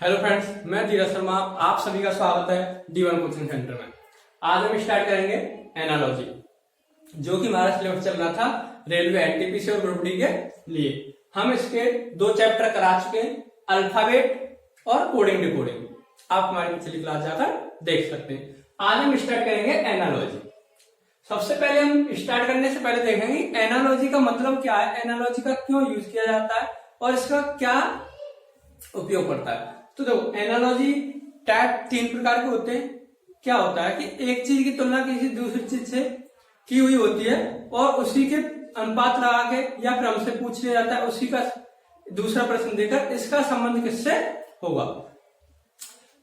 Hello friends, मैं धीरज शर्मा। आप सभी का स्वागत है D1 कोचिंग सेंटर में। आज हम स्टार्ट करेंगे एनालॉजी, जो कि हमारा सिलेबस चल रहा था रेलवे एनटीपीसी और ग्रुप डी के लिए। हम इसके 2 चैप्टर करा चुके हैं, अल्फाबेट और कोडिंग डिकोडिंग। आप हमारी पिछली क्लास जाकर देख सकते हैं। आज हम स्टार्ट करेंगे एनालॉजी। सबसे पहले हम स्टार्ट करने से पहले देखेंगे एनालॉजी का मतलब क्या है, एनालॉजी का क्यों यूज किया जाता है और इसका क्या उपयोग पड़ता है। तो देखो, एनालॉजी टाइप 3 प्रकार के होते हैं। क्या होता है कि एक चीज की तुलना किसी दूसरी चीज से की हुई होती है और उसी के अनुपात लगा के या फिर हमसे पूछ लिया जाता है उसी का दूसरा प्रश्न देकर इसका संबंध किससे होगा।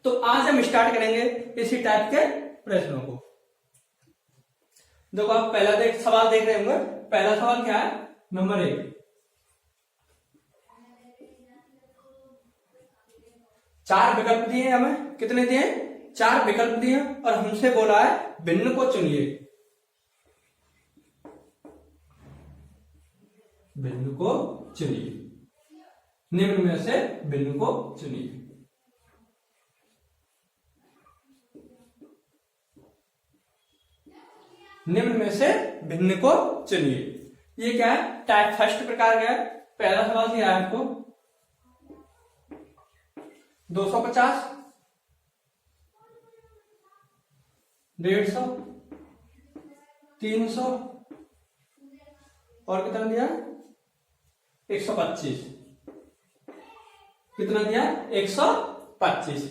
तो आज हम स्टार्ट करेंगे इसी टाइप के प्रश्नों को। देखो, आप पहला सवाल देख रहे होंगे। पहला सवाल क्या है, नंबर 1। 4 विकल्प दिए हमें। कितने दिए? 4 विकल्प दिए और हमसे बोला है भिन्न को चुनिए। भिन्न को चुनिए, निम्न में से भिन्न को चुनिए। निम्न में से भिन्न को चुनिए। ये क्या है? टाइप फर्स्ट प्रकार का है। पहला सवाल दिया है आपको 250, 150, 300 और कितना दिया? 125। कितना दिया? 125।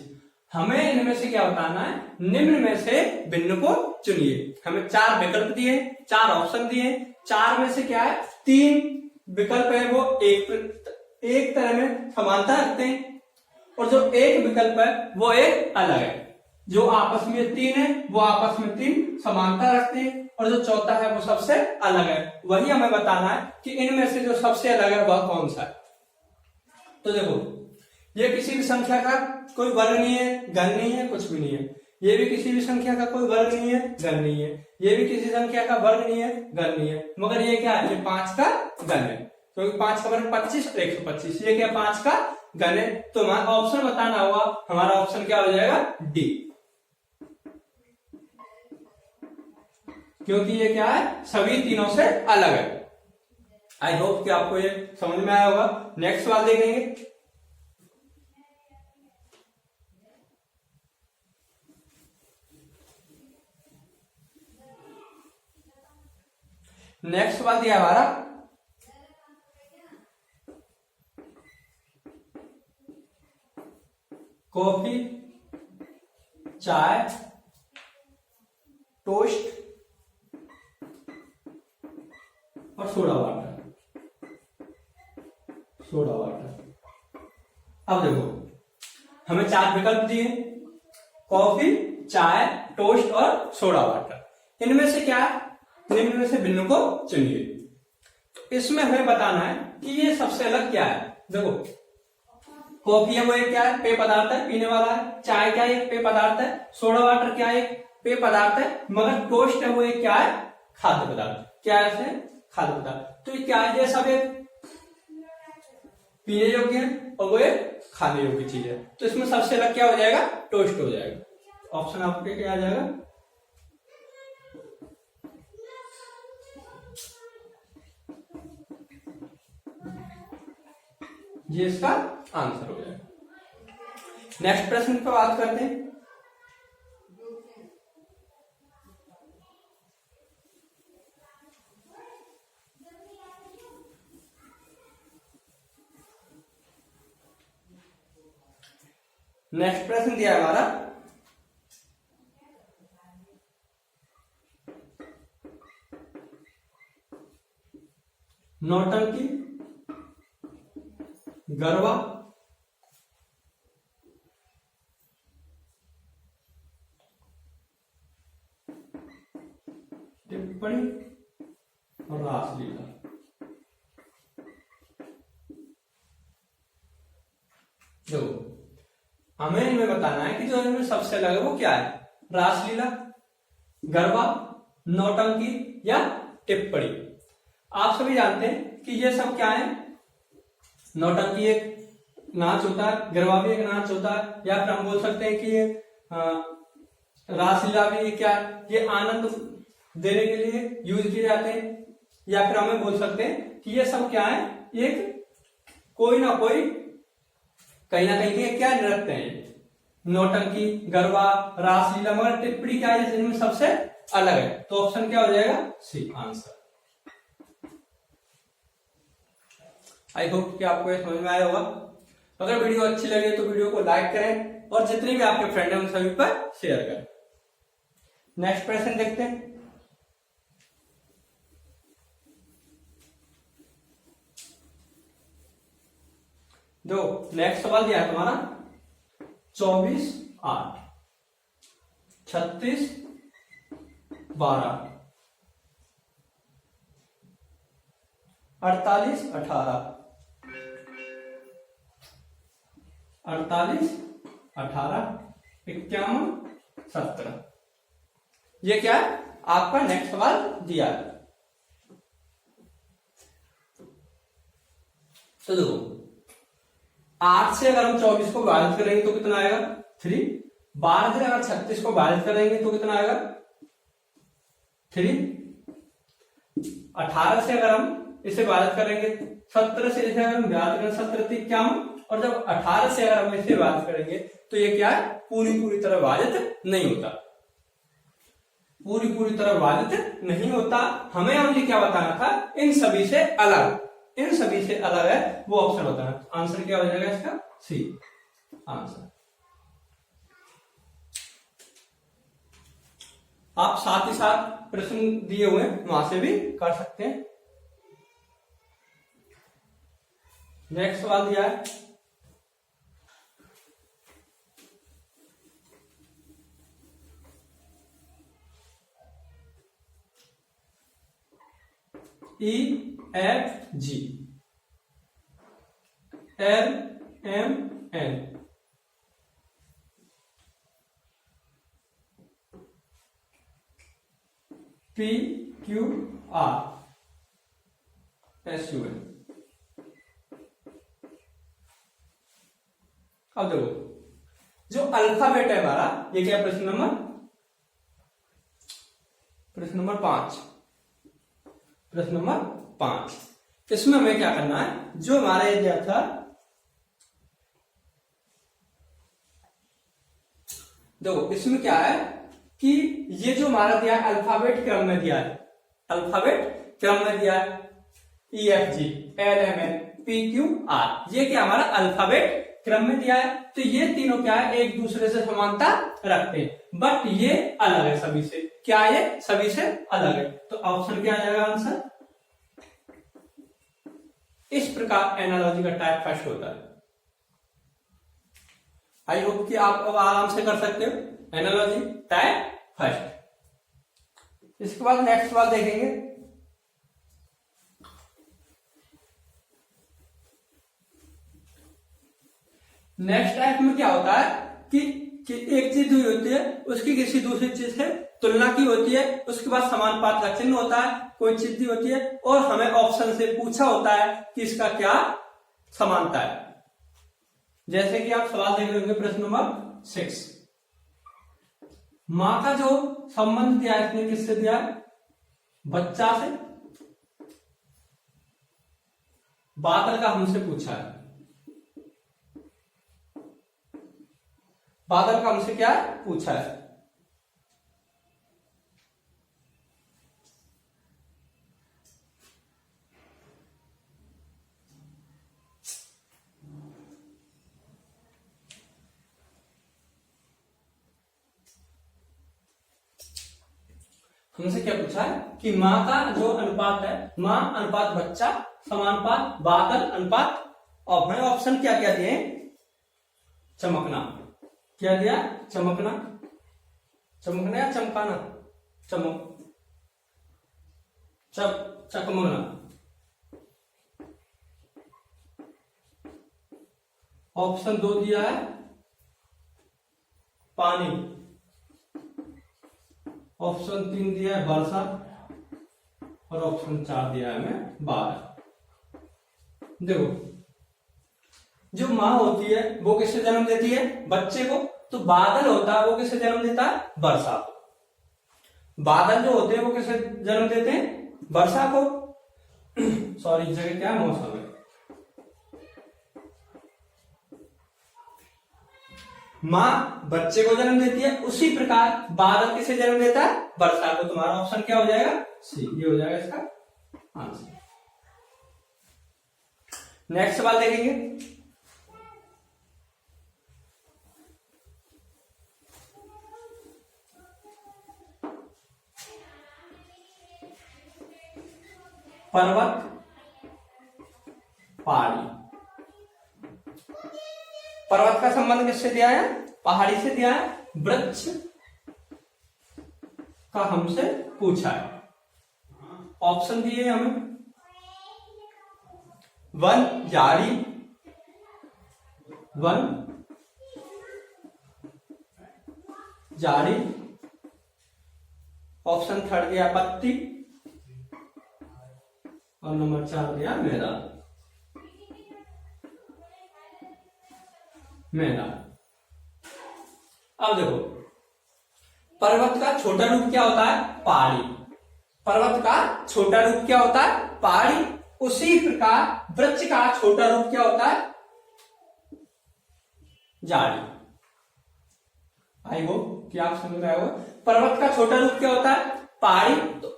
हमें इनमें से क्या बताना है? निम्न में से भिन्न को चुनिए। हमें 4 विकल्प दिए, 4 ऑप्शन दिए। 4 में से क्या है? 3 विकल्प है वो एक तरह में समानता रखते हैं और जो एक विकल्प है वो एक अलग है। जो आपस में 3 है वो आपस में 3 समानता रखते हैं और जो चौथा है वो सबसे अलग है। वही हमें बताना है कि इनमें से जो सबसे अलग है वह कौन सा है। तो देखो, ये किसी भी संख्या का कोई वर्ग नहीं है, घन नहीं है, कुछ भी नहीं है। ये भी किसी भी संख्या का कोई वर्ग नहीं है, घन नहीं है। ये भी किसी संख्या का वर्ग नहीं है, घन नहीं है। मगर ये क्या है? ये 5 का घन है, क्योंकि 5 का वर्ग 25 और 125। ये क्या? 5 का घन है। तो हमारा ऑप्शन बताना होगा। हमारा ऑप्शन क्या हो जाएगा? डी, क्योंकि ये क्या है? सभी तीनों से अलग है। आई होप कि आपको ये समझ में आया होगा। नेक्स्ट सवाल देखेंगे। नेक्स्ट सवाल दिया हमारा कॉफी, चाय, टोस्ट और सोडा वाटर। Soda water. अब देखो, हमें 4 विकल्प दिए, कॉफी, चाय, टोस्ट और सोडा वाटर। इनमें से क्या है? निम्न में से भिन्न को चुनिए। तो इसमें हमें बताना है कि ये सबसे अलग क्या है। देखो, कॉफी है वो एक क्या है? पेय पदार्थ है, पीने वाला है। चाय क्या है? एक पेय पदार्थ है। सोडा वाटर क्या है? एक पेय पदार्थ है। मगर टोस्ट है वो एक क्या है? खाद्य पदार्थ। क्या है? इसे खाद्य पदार्थ। तो ये क्या है? ये सब एक पीने योग्य है और वो एक खाने योग्य चीज है। तो इसमें सबसे अलग क्या हो जाएगा? टोस्ट हो जाएगा। ऑप्शन आपके क्या आ जाएगा? ये इसका आंसर हो जाएगा। नेक्स्ट प्रश्न पर बात करते हैं। नेक्स्ट प्रश्न दिया हमारा नौटंकी, गरबा, टिप्पणी और रासलीला। देखो, हमें इनमें बताना है कि जो इनमें सबसे अलग है वो क्या है? रासलीला, गरबा, नौटंकी या टिप्पणी। आप सभी जानते हैं कि ये सब क्या है? नौटंकी एक नाच होता है, गरबा भी एक नाच होता है, या फिर हम बोल सकते हैं कि ये रासलीला भी क्या, ये आनंद देने के लिए यूज किए जाते हैं। या फिर हमें बोल सकते हैं कि ये सब क्या है, एक कोई ना कोई कहीं ना कहीं के क्या नृत्य है, नौटंकी, गरबा, रासलीला, मगर टिप्पणी क्या है जिनमें सबसे अलग है। तो ऑप्शन क्या हो जाएगा, सी आंसर। आई होप कि आपको ये समझ में आया होगा। अगर वीडियो अच्छी लगे तो वीडियो को लाइक करें और जितने भी आपके फ्रेंड हैं उन सभी पर शेयर करें। नेक्स्ट प्रश्न देखते हैं। दो नेक्स्ट सवाल दिया है तुम्हारा 24/8, 36/12, 48/18, 48/18, 51/17। ये क्या है, आपका नेक्स्ट सवाल दिया है। तो देखो 8 से अगर हम 24 को विभाजित करेंगे तो कितना आएगा 3। 12 से अगर 36 को विभाजित करेंगे तो कितना आएगा 3। 18 से अगर हम इसे विभाजित करेंगे, 17 से इसे अगर हम विभाजित करें 17 × 51, और जब 18 से अगर हम इसे विभाजित करेंगे तो ये क्या है, पूरी तरह विभाजित नहीं होता, पूरी तरह विभाजित नहीं होता। हमें हमने क्या बताना था, इन सभी से अलग, इन सभी से अलग है वो ऑप्शन होता है। आंसर क्या हो जाएगा इसका, सी आंसर। आप साथ ही साथ प्रश्न दिए हुए वहां से भी कर सकते हैं। नेक्स्ट सवाल दिया है EFG, LMN, PQR, SUN। अब देखो जो अल्फाबेट है हमारा, ये क्या प्रश्न नंबर 5, प्रश्न नंबर 5। इसमें हमें क्या करना है, जो हमारा ये दिया था, देखो इसमें क्या है कि ये जो हमारा दिया है अल्फाबेट क्रम में दिया है, अल्फाबेट क्रम में दिया है EFG, LMN, PQR, ये क्या हमारा अल्फाबेट क्रम में दिया है। तो ये तीनों क्या है, एक दूसरे से समानता रखते हैं, बट ये अलग है सभी से। क्या ये सभी से अलग है, तो ऑप्शन क्या आ जाएगा आंसर। इस प्रकार एनालॉजी का टाइप फर्स्ट होता है। आई होप कि आप अब आराम से कर सकते हो एनालॉजी टाइप फर्स्ट। इसके बाद नेक्स्ट सवाल देखेंगे। नेक्स्ट टाइप में क्या होता है कि एक चीज हुई होती है, उसकी किसी दूसरी चीज से तुलना की होती है, उसके बाद समानुपात का चिन्ह होता है, कोई चीज दी होती है, और हमें ऑप्शन से पूछा होता है कि इसका क्या समानता है। जैसे कि आप सवाल देख रहे होंगे प्रश्न नंबर 6, मां का जो संबंध दिया है इसने किससे दिया है, बच्चा से। बादल का हमसे पूछा है, बादल का हमसे क्या पूछा है, हमसे क्या पूछा है कि मां का जो अनुपात है, मां अनुपात बच्चा समानुपात बादल अनुपात, और हमें ऑप्शन क्या क्या दिए, चमकना। क्या दिया, चमकना, चमकना या चमकाना, चकमकना। ऑप्शन 2 दिया है पानी, ऑप्शन 3 दिया है वर्षा, और ऑप्शन 4 दिया है हमें बादल। देखो जो माँ होती है वो किससे जन्म देती है? बच्चे को। तो बादल होता है वो किससे जन्म देता है? वर्षा को। बादल जो होते हैं वो किससे जन्म देते हैं? वर्षा को। सॉरी, इस जगह क्या मौसम है? माँ बच्चे को जन्म देती है, उसी प्रकार बादल किसे जन्म देता है? वर्षा को। तुम्हारा ऑप्शन क्या हो जाएगा? सी, ये हो जाएगा इसका आंसर। नेक्स्ट सवाल देखेंगे। पर्वत, पहाड़ी। पर्वत का संबंध किससे दिया है? पहाड़ी से दिया है। वृक्ष का हमसे पूछा है। ऑप्शन दिए हमें, वन, झाड़ी, वन, झाड़ी। ऑप्शन थर्ड दिया पत्ती, और नंबर 4 दिया मैदान। मैदान। अब देखो, पर्वत का छोटा रूप क्या होता है? पहाड़ी। पर्वत का छोटा रूप क्या होता है? पहाड़ी। उसी प्रकार वृक्ष का छोटा रूप क्या होता है? झाड़ी। आई हो कि आप समझ रहे हो। पर्वत का छोटा रूप क्या होता है? पहाड़ी। तो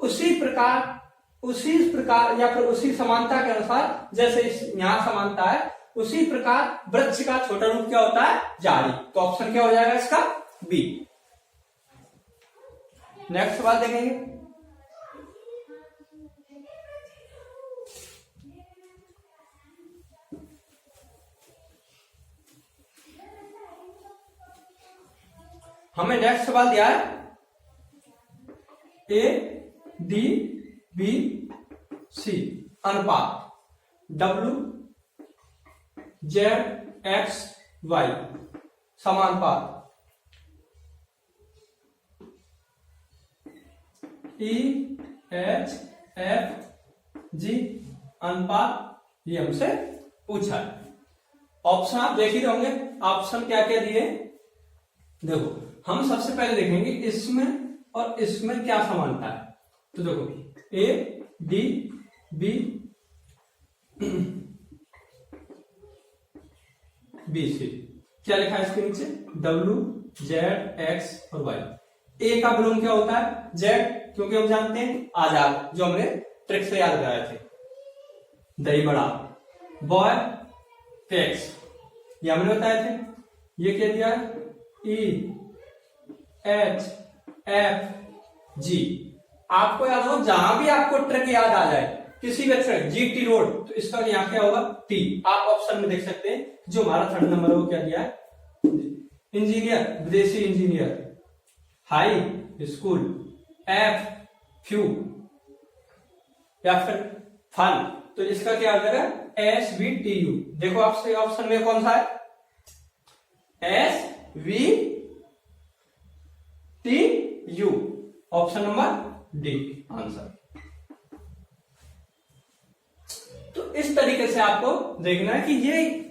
उसी प्रकार या फिर उसी समानता के अनुसार, जैसे यहां समानता है, उसी प्रकार वृक्ष का छोटा रूप क्या होता है? झाड़ी। तो ऑप्शन क्या हो जाएगा इसका? बी। नेक्स्ट सवाल देखेंगे। हमें नेक्स्ट सवाल दिया है ए डी बी सी अनुपात डब्ल्यू जेड एक्स वाई समानुपात ई एच एफ जी अनुपात, ये हमसे पूछा है। ऑप्शन आप देख ही रहे होंगे। ऑप्शन क्या क्या दिए? देखो, हम सबसे पहले देखेंगे इसमें और इसमें क्या समानता है। तो देखो, A D B B C, क्या लिखा है इसके नीचे? डब्ल्यू जेड एक्स और वाई। ए का विलोम क्या होता है? जेड, क्योंकि हम जानते हैं आजाद, जो हमने ट्रिक से याद कराए थे। दही बड़ा, बॉय एक्स, ये हमने बताए थे। ये क्या दिया है? ई एच एफ जी। आपको याद हो, जहां भी आपको ट्रिक याद आ जाए, किसी भी अक्षर जीटी रोड, तो इसका यहाँ क्या होगा? टी। आप ऑप्शन में देख सकते हैं। जो हमारा थर्ड नंबर है वो क्या दिया है? इंजीनियर, विदेशी engineer. High school, F few, या फिर फन, तो इसका क्या आ जाएगा? S V T U. देखो आपसे ऑप्शन में कौन सा है? S V T U. Option number D answer. तो इस तरीके से आपको देखना है कि ये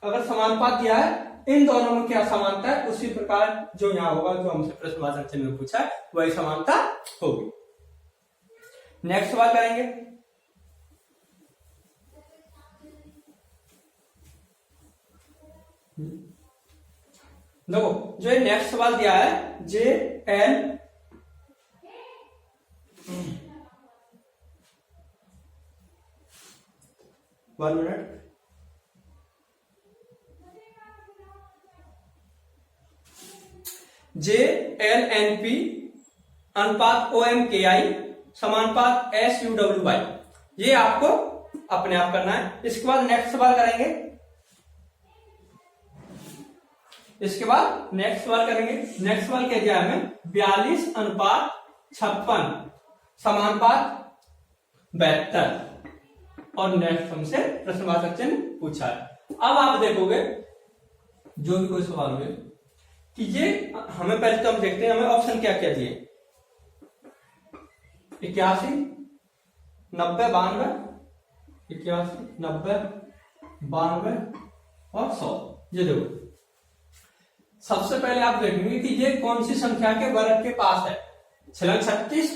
अगर समानुपात दिया है, इन दोनों में क्या समानता है, उसी प्रकार जो यहां होगा, जो हमसे प्रश्नवाचक चिन्ह में पूछा है, वही समानता होगी। नेक्स्ट सवाल करेंगे। देखो, जो ये नेक्स्ट सवाल दिया है, J L one minute, J L N P अनुपात ओ एम के आई समानुपात एस यू डब्ल्यू वाई, ये आपको अपने आप करना है। इसके बाद नेक्स्ट सवाल करेंगे। नेक्स्ट सवाल क्या दिया हमें? 42 अनुपात 56 समानुपात 72, और नेक्स्ट हमसे प्रश्नवाचक चिन्ह पूछा है। अब आप देखोगे जो भी कोई सवाल हुए कि ये हमें पहले तो हम देखते हैं हमें ऑप्शन क्या क्या दिए। 81, 90, 92, 81, 90, 92, और 100। ये देखो सबसे पहले आप देखेंगे कि ये कौन सी संख्या के वर्ग के पास है। 6 36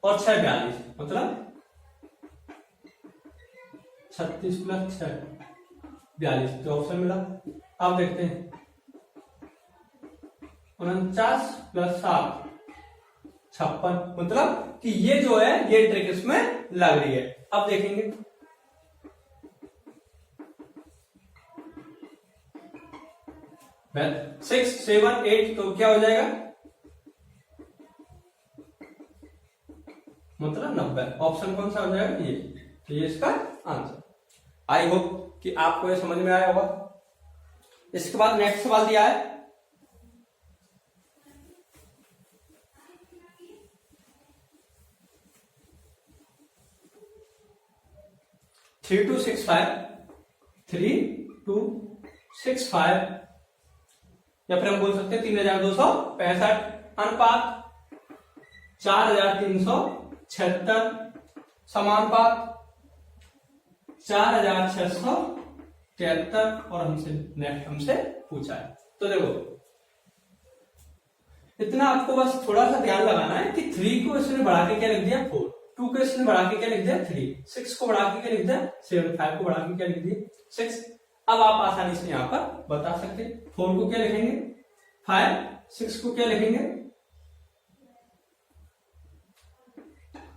और 6 42, मतलब 36 + 6 42, तो ऑप्शन मिला। आप देखते हैं 49 + 7 56, मतलब कि ये जो है ये ट्रिक इसमें लग रही है। अब देखेंगे 6 7 8, तो क्या हो जाएगा, मतलब 90। ऑप्शन कौन सा हो जाएगा, ये। तो ये इसका आंसर। आई होप कि आपको ये समझ में आया होगा। इसके बाद नेक्स्ट सवाल दिया है 3265, 3265, या फिर हम बोल सकते हैं 3265 अनुपात 4376 समानुपात 4673, और हमसे पूछा है। तो देखो इतना आपको बस थोड़ा सा ध्यान लगाना है कि 3 को इसने बढ़ा के क्या लिख दिया 4, 2 को इसने बढ़ा के क्या लिख दिया 3, 6 को बढ़ा के क्या लिख दिया 7, 5 को बढ़ा के क्या लिख दिया 6। अब आप आसानी से यहाँ पर बता सकते हैं 4 को क्या लिखेंगे 5, 6 को क्या लिखेंगे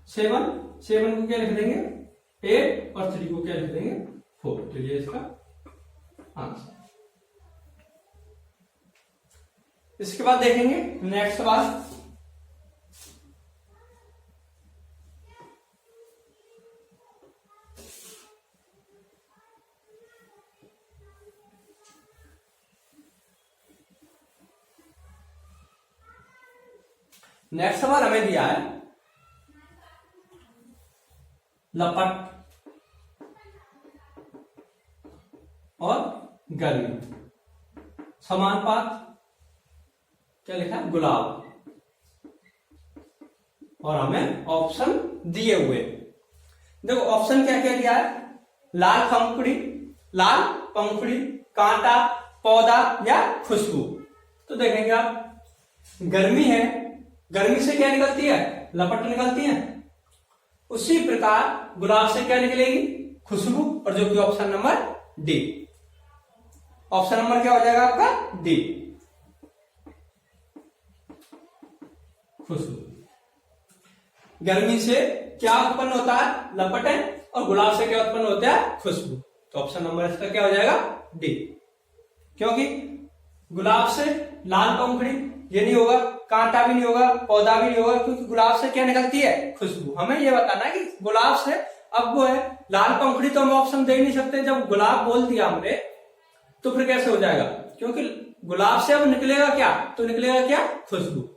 7, 7 को क्या लिख देंगे 8, और 3 को क्या लिख देंगे 4। तो ये इसका आंसर। इसके बाद देखेंगे नेक्स्ट सवाल हमें दिया है लपट और गर्मी समानुपात, क्या लिखा है गुलाब, और हमें ऑप्शन दिए हुए। देखो ऑप्शन क्या क्या दिया है, लाल पंखुड़ी, कांटा, पौधा या खुशबू। तो देखेंगे आप गर्मी है, गर्मी से क्या निकलती है लपट निकलती है, उसी प्रकार गुलाब से क्या निकलेगी खुशबू, और जो कि option number D. Option number क्या हो जाएगा आपका डी, खुशबू। गर्मी से क्या उत्पन्न होता है लपटें, और गुलाब से क्या उत्पन्न होता है खुशबू। तो ऑप्शन नंबर इसका क्या हो जाएगा डी, क्योंकि गुलाब से लाल पंखुड़ी ये नहीं होगा, कांटा भी नहीं होगा, पौधा भी नहीं होगा, क्योंकि गुलाब से क्या निकलती है खुशबू। हमें ये बताना है कि गुलाब से, अब वो है लाल पंखुड़ी तो हम ऑप्शन दे नहीं सकते, जब गुलाब बोल दिया हमने तो फिर कैसे हो जाएगा, क्योंकि गुलाब से अब निकलेगा क्या, तो निकलेगा क्या खुशबू।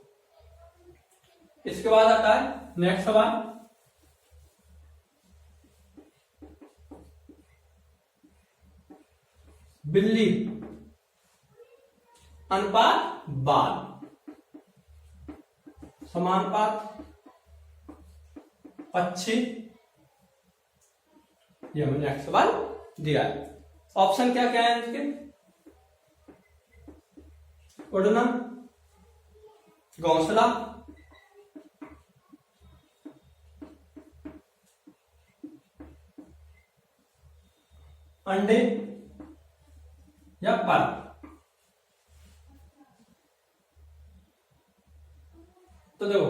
इसके बाद आता है नेक्स्ट सवाल, बिल्ली अनुपात बाल समानुपात पक्षी, ये हमें नेक्स्ट सवाल दिया है। ऑप्शन क्या क्या है इसके, उड़ना, घोंसला, अंडे या पर। तो देखो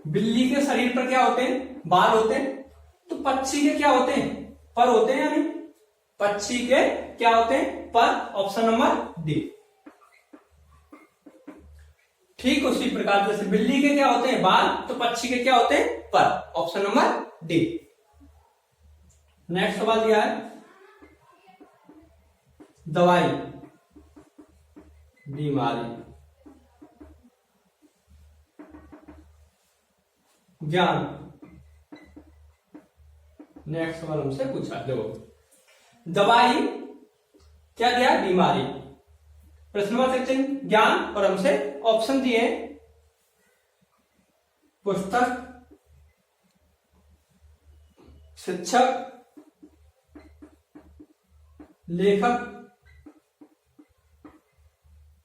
बिल्ली के शरीर पर क्या होते हैं बाल होते हैं, तो पक्षी के क्या होते हैं पर होते हैं, यानी पक्षी के क्या होते हैं पर। Option number D. ठीक उसी प्रकार जैसे बिल्ली के क्या होते हैं बाल, तो पक्षी के क्या होते हैं पर। Option number D. नेक्स्ट सवाल दिया है दवाई बीमारी ज्ञान। नेक्स्ट सवाल हमसे पूछा, देखो दवाई क्या दिया बीमारी, प्रश्न नंबर 16 ज्ञान, और हमसे ऑप्शन दिए पुस्तक, शिक्षक, लेखक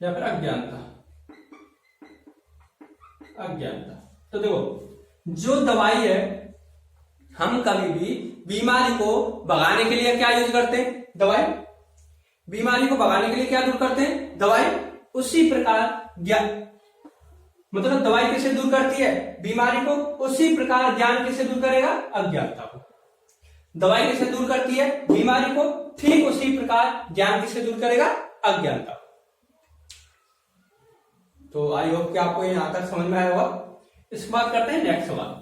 या फिर अज्ञानता। अज्ञानता। तो देखो जो दवाई है, हम कभी भी बीमारी को भगाने के लिए क्या यूज करते हैं? दवाई। बीमारी को भगाने के लिए क्या दूर करते हैं? दवाई। उसी प्रकार ज्ञान, मतलब दवाई किसे दूर करती है? बीमारी को। उसी प्रकार ज्ञान किसे दूर करेगा? अज्ञानता को। दवाई किसे दूर करती है? बीमारी को। ठीक उसी प्रकार ज्ञान किसे दूर करेगा? अज्ञानता। तो आई होप कि आपको यहां तक समझ में आया होगा। इसके बाद करते हैं नेक्स्ट सवाल।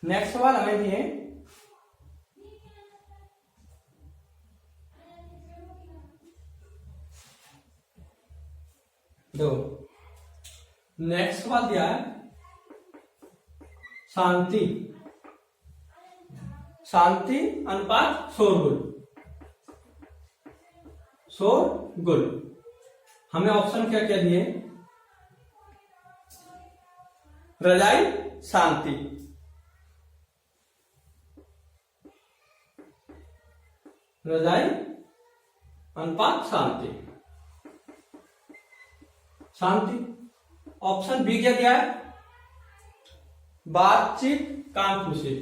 नेक्स्ट सवाल हमें दिए दो। नेक्स्ट सवाल दिया है शांति, शांति अनुपात शोरगुल। शोरगुल हमें ऑप्शन क्या क्या दिए? रजाई, शांति। रजाई अनुपात शांति। शांति। ऑप्शन बी क्या दिया है? बातचीत, कानफूसी।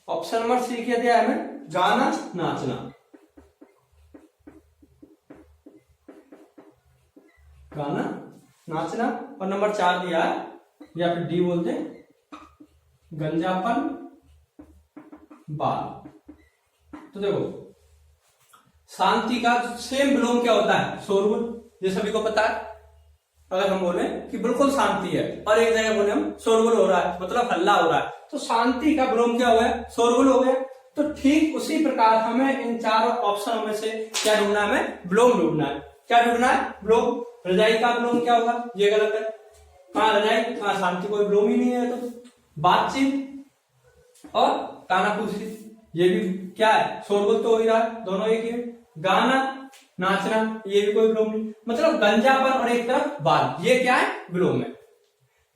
ऑप्शन नंबर सी क्या दिया है हमें? गाना, नाचना। गाना, नाचना। और नंबर 4 दिया है, या फिर डी बोलते हैं, गंजापन, बाल। तो देखो शांति का सेम विलोम क्या होता है? शोरगुल। ये सभी को पता है। अगर हम बोले कि बिल्कुल शांति है और एक जगह बोले हम शोरगुल हो रहा है, मतलब हल्ला हो रहा है, तो शांति का विलोम क्या हुआ है? शोरगुल हो गया। तो ठीक उसी प्रकार हमें इन चारों ऑप्शनों में से क्या ढूंढना है? हमें विलोम ढूंढना है। क्या ढूंढना है? विलोम। रजाई का विलोम क्या होगा? ये गलत है। कहां रजाई, कहां शांति, कोई विलोम ही नहीं है। तो बातचीत और कानाफूसी, ये भी क्या है? शोरगुल तो हो ही रहा है, दोनों एक ही है। गाना, नाचना, ये भी कोई विलोम नहीं। मतलब गंजापन और एक तरफ बाल, ये क्या है? विलोम है।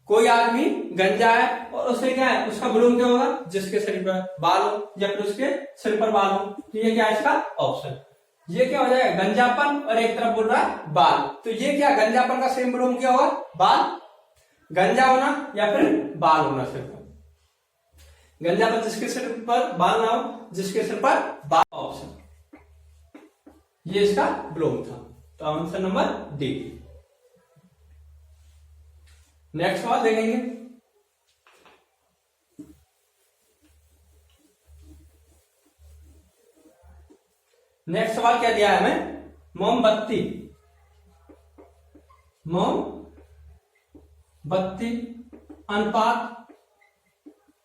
कोई आदमी गंजा है और उसे क्या है? उसका विलोम क्या होगा? जिसके शरीर पर बाल हो या फिर उसके सिर पर बाल हो। तो ये क्या है इसका ऑप्शन? ये क्या हो जाएगा? गंजापन और एक तरफ बोल रहा है बाल। तो ये क्या? गंजापन का सेम विलोम क्या होगा? बाल। गंजा होना या फिर बाल होना सिर पर। गंजापन जिसके सिर पर बाल ना हो, जिसके सिर पर बाल। ऑप्शन ये इसका विलोम था। तो आंसर नंबर डी। नेक्स्ट सवाल देखेंगे। नेक्स्ट सवाल क्या दिया है हमें? मोमबत्ती। मोमबत्ती अनुपात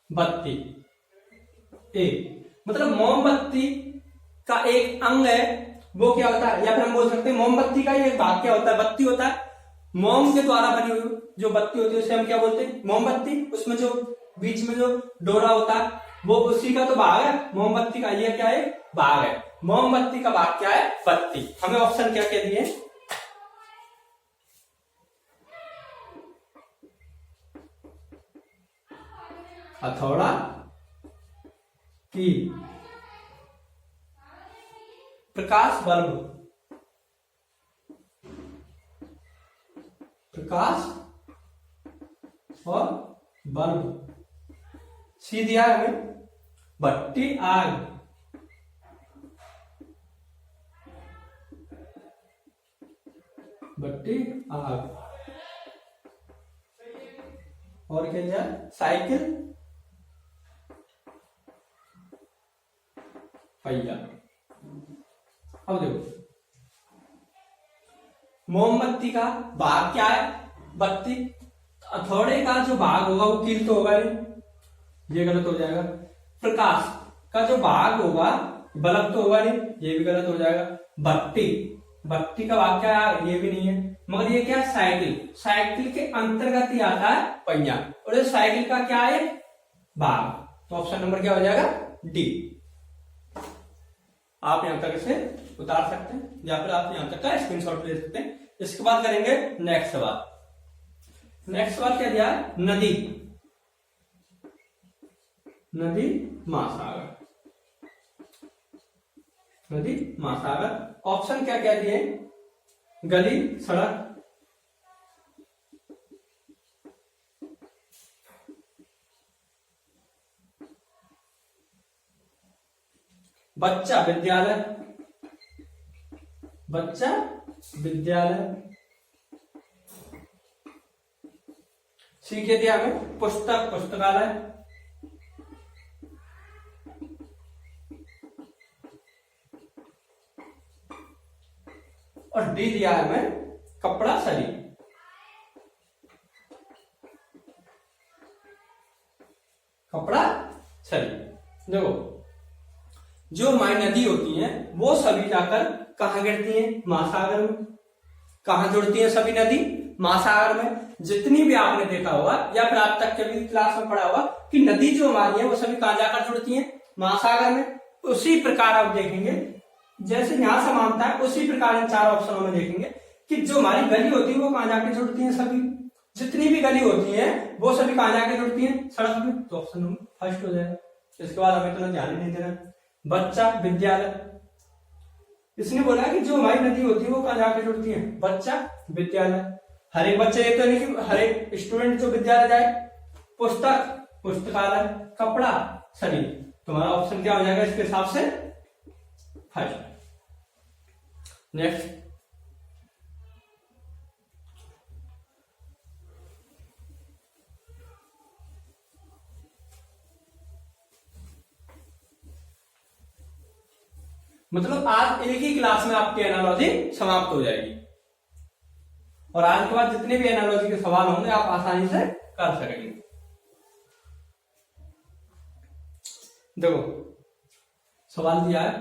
बत्ती। ए मतलब मोमबत्ती का एक अंग है, वो क्या होता है? या फिर हम बोल सकते हैं मोमबत्ती का एक भाग क्या होता है? बत्ती होता है। मोम के द्वारा बनी हुई जो बत्ती होती है उसे हम क्या बोलते हैं? मोमबत्ती। उसमें जो बीच में जो डोरा होता है वो उसी का तो भाग है मोमबत्ती का। ये क्या है? भाग है। मोमबत्ती का भाग क्या है? बत्ती। हमें ऑप्शन क्या क्या दिए? हथौड़ा की, प्रकाश बल्ब, प्रकाश और बल्ब। सी दिया है हमें भट्टी, आग। भट्टी, आग। और क्या दिया? साइकिल, पहिया। अब देखो मोमबत्ती का भाग क्या है? बत्ती। हथौड़े का जो भाग होगा वो कील तो होगा नहीं, ये गलत हो जाएगा। प्रकाश का जो भाग होगा बल्ब तो होगा नहीं, ये भी गलत हो जाएगा। भट्टी, भट्टी का भाग क्या है? ये भी नहीं है। मगर ये क्या? साइकिल। साइकिल के अंतर्गत ही आता है पहिया, और ये साइकिल का क्या है? भाग। तो ऑप्शन नंबर क्या हो जाएगा? डी। आप यहां तक इसे उतार सकते हैं या फिर आप यहां तक का स्क्रीनशॉट ले सकते हैं। इसके बाद करेंगे नेक्स्ट सवाल। नेक्स्ट सवाल क्या दिया है? नदी, नदी महासागर, नदी महासागर। ऑप्शन क्या क्या दिए? गली, सड़क, बच्चा विद्यालय, बच्चा विद्यालय। सी के दिया हमें पुस्तक, पुस्तकालय। और डी दिया है हमें कपड़ा सरी, कपड़ा सरी। देखो जो हमारी नदी होती हैं वो सभी जाकर कहां गिरती हैं? महासागर में। कहां जुड़ती हैं सभी नदी? महासागर में। जितनी भी आपने देखा होगा या फिर आप तक के भी क्लास में पढ़ा होगा कि नदी जो हमारी है वो सभी कहां जाकर जुड़ती हैं? महासागर में। उसी प्रकार आप देखेंगे जैसे यहां समानता है उसी प्रकार इन चार ऑप्शनों में देखेंगे कि जो हमारी गली होती है वो कहां जाकर जुड़ती है? सभी जितनी भी गली होती है वो सभी कहां जाकर जुड़ती है? सड़क में। तो ऑप्शन नंबर फर्स्ट हो जाएगा। इसके बाद हमें इतना ध्यान नहीं देना। बच्चा विद्यालय, इसने बोला कि जो हमारी नदी होती है वो कहां जाकर जुड़ती है? बच्चा विद्यालय। हर एक बच्चे, ये तो नहीं कि हर एक स्टूडेंट जो विद्यालय जाए। पुस्तक, पुस्तकालय। कपड़ा, शरीर। तुम्हारा ऑप्शन क्या हो जाएगा इसके हिसाब से? फर्स्ट। नेक्स्ट, मतलब आज एक ही क्लास में आपकी एनालॉजी समाप्त हो जाएगी और आज के बाद जितने भी एनालॉजी के सवाल होंगे आप आसानी से कर सकेंगे। देखो सवाल दिया है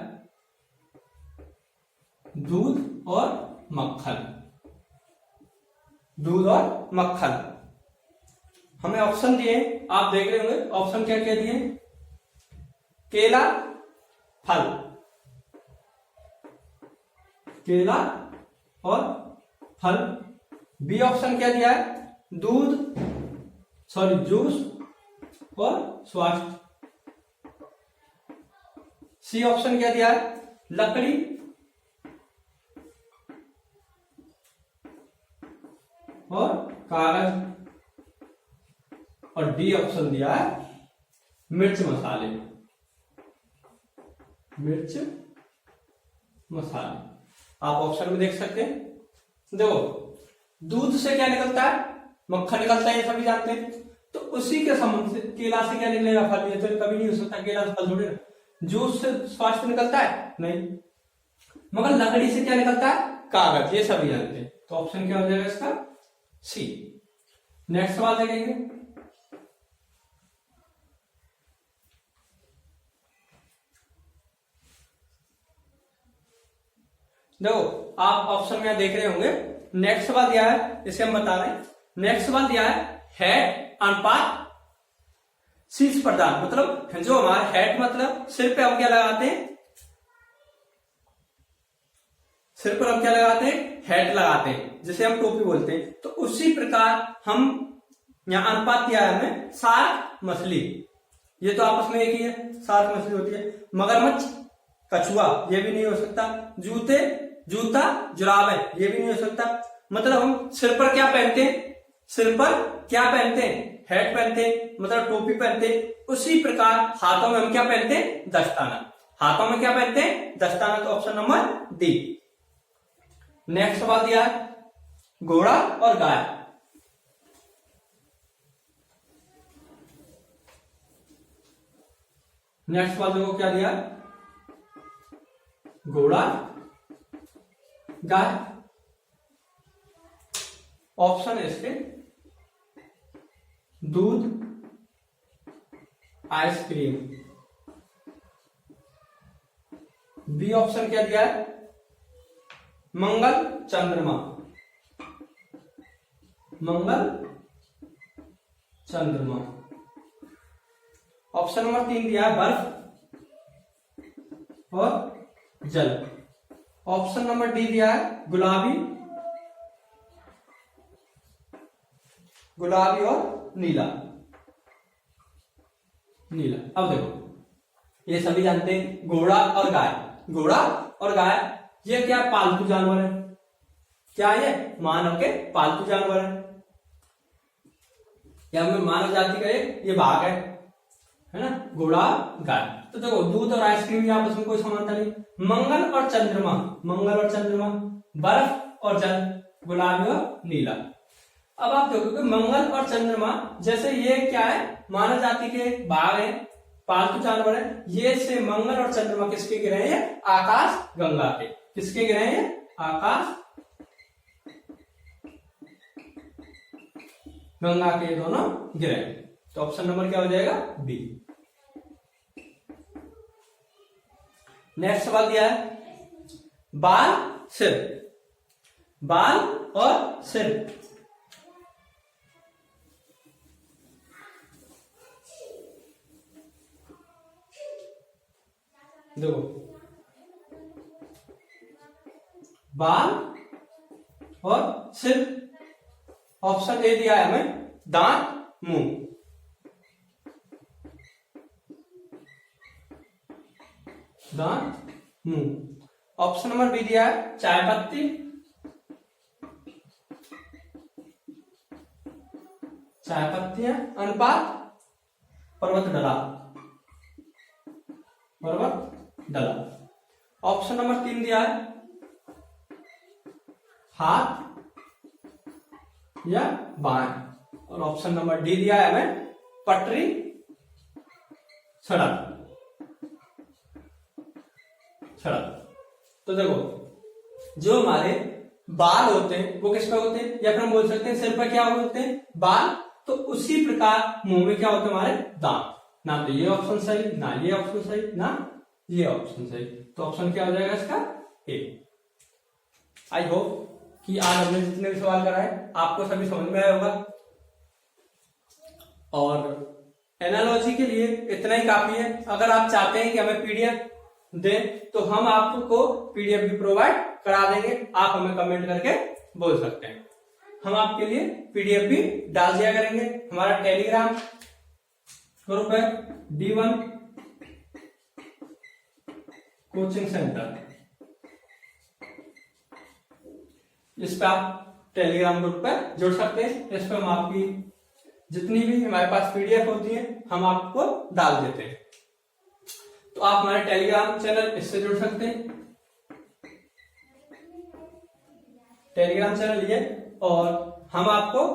दूध और मक्खन, दूध और मक्खन। हमें ऑप्शन दिए, आप देख रहे होंगे ऑप्शन क्या क्या दिए? केला, फल, केला और फल। बी ऑप्शन क्या दिया है? दूध, सॉरी जूस और स्वास्थ्य। सी ऑप्शन क्या दिया है? लकड़ी और कागज। और डी ऑप्शन दिया है मिर्च मसाले, मिर्च मसाले। आप ऑप्शन में देख सकते हैं। देखो दूध से क्या निकलता है? मक्खन निकलता है, ये सभी जानते हैं। तो उसी के संबंध से केला से क्या निकलेगा? फल। ये तो कभी नहीं हो सकता, केला से फल थोड़ी ना। जूस से स्वास्थ्य निकलता है? नहीं। मगर लकड़ी से क्या निकलता है? कागज। ये सभी जानते हैं। तो ऑप्शन क्या हो जाएगा इसका? सी। नेक्स्ट सवाल देखेंगे। देखो आप ऑप्शन में देख रहे होंगे नेक्स्ट सवाल दिया है, इसे हम बता रहे हैं। नेक्स्ट सवाल दिया है हेड अनुपात शीर्ष प्रदान। मतलब जो हमारा हेड मतलब सिर पे हम क्या लगाते हैं? सिर पर हम क्या लगाते हैं? हेड लगाते हैं, जिसे हम टोपी बोलते हैं। तो उसी प्रकार हम यहां अनुपात दिया है हमें शार्क मछली। ये तो आपस में एक ही है, शार्क मछली होती है। मगरमच्छ, कछुआ, ये भी नहीं हो सकता। जूते, जूता, जुराबे, ये भी नहीं हो सकता। मतलब हम सिर पर क्या पहनते हैं? सिर पर क्या पहनते हैं? हेड पहनते हैं, मतलब टोपी पहनते हैं। उसी प्रकार हाथों में हम क्या पहनते हैं? दस्ताना। हाथों में क्या पहनते हैं? दस्ताना। तो ऑप्शन नंबर डी। नेक्स्ट सवाल दिया है घोड़ा और गाय। नेक्स्ट सवाल देखो क्या दिया? घोड़ा, गाय। ऑप्शन है इसके दूध, आइसक्रीम। बी ऑप्शन क्या दिया है? मंगल, चंद्रमा। मंगल, चंद्रमा। ऑप्शन नंबर 3 दिया है बर्फ और जल। ऑप्शन नंबर डी दिया है गुलाबी, गुलाबी और नीला, नीला। अब देखो ये सभी जानते हैं घोड़ा और गाय, घोड़ा और गाय ये क्या पालतू जानवर है, क्या ये मानव के पालतू जानवर है, या मानव जाति का ये भाग है ना, घोड़ा गाय। तो देखो दूध और आइसक्रीम आपस में कोई समानता नहीं। मंगल और चंद्रमा, मंगल और चंद्रमा, बर्फ और जल, गुलाबी और नीला। अब आप देखोगे मंगल और चंद्रमा जैसे ये क्या है मानव जाति के भाग है, पालतू जानवर है, ये से मंगल और चंद्रमा किसके ग्रह है, आकाश गंगा के, किसके ग्रह है, आकाश गंगा के दोनों ग्रह। तो ऑप्शन नंबर क्या हो जाएगा, बी। नेक्स्ट सवाल दिया है बाल सिर, बाल और सिर। देखो बाल और सिर, ऑप्शन ए दिया है हमें दांत मुंह, दांत मुंह। ऑप्शन नंबर बी दिया है चाय पत्ती, चाय पत्तियां अनुपात पर्वत डला, पर्वत डला। ऑप्शन नंबर 3 दिया है हाथ या बाएं, और ऑप्शन नंबर डी दिया है हमें पटरी सड़क, सड़क। तो देखो जो हमारे बाल होते हैं वो किस पे होते हैं, या फिर हम बोल सकते हैं सिर पर क्या होते हैं, बाल। तो उसी प्रकार मुंह में क्या होते हैं हमारे दांत। ना तो ये ऑप्शन सही, ना ये ऑप्शन सही, ना ये ऑप्शन सही। तो ऑप्शन क्या हो जाएगा इसका, ए। आई होप कि आज हमने जितने भी सवाल कराए आपको सभी समझ में आया होगा, और एनालॉजी के लिए इतना ही काफी है। अगर आप चाहते हैं कि हमें पीडीएफ दें तो हम आपको पीडीएफ भी प्रोवाइड करा देंगे, आप हमें कमेंट करके बोल सकते हैं, हम आपके लिए पीडीएफ भी डाल दिया करेंगे। हमारा टेलीग्राम ग्रुप है D1 कोचिंग सेंटर, इस पे आप टेलीग्राम ग्रुप पर जुड़ सकते हैं। इस पर हम आपकी जितनी भी हमारे पास पीडीएफ होती है हम आपको डाल देते हैं। तो आप हमारे टेलीग्राम चैनल इससे जुड़ सकते हैं, टेलीग्राम चैनल ये, और हम आपको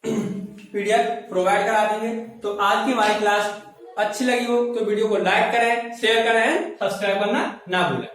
पीडीएफ प्रोवाइड करा देंगे। तो आज की हमारी क्लास अच्छी लगी हो तो वीडियो को लाइक करें, शेयर करें, सब्सक्राइब करना ना भूलें।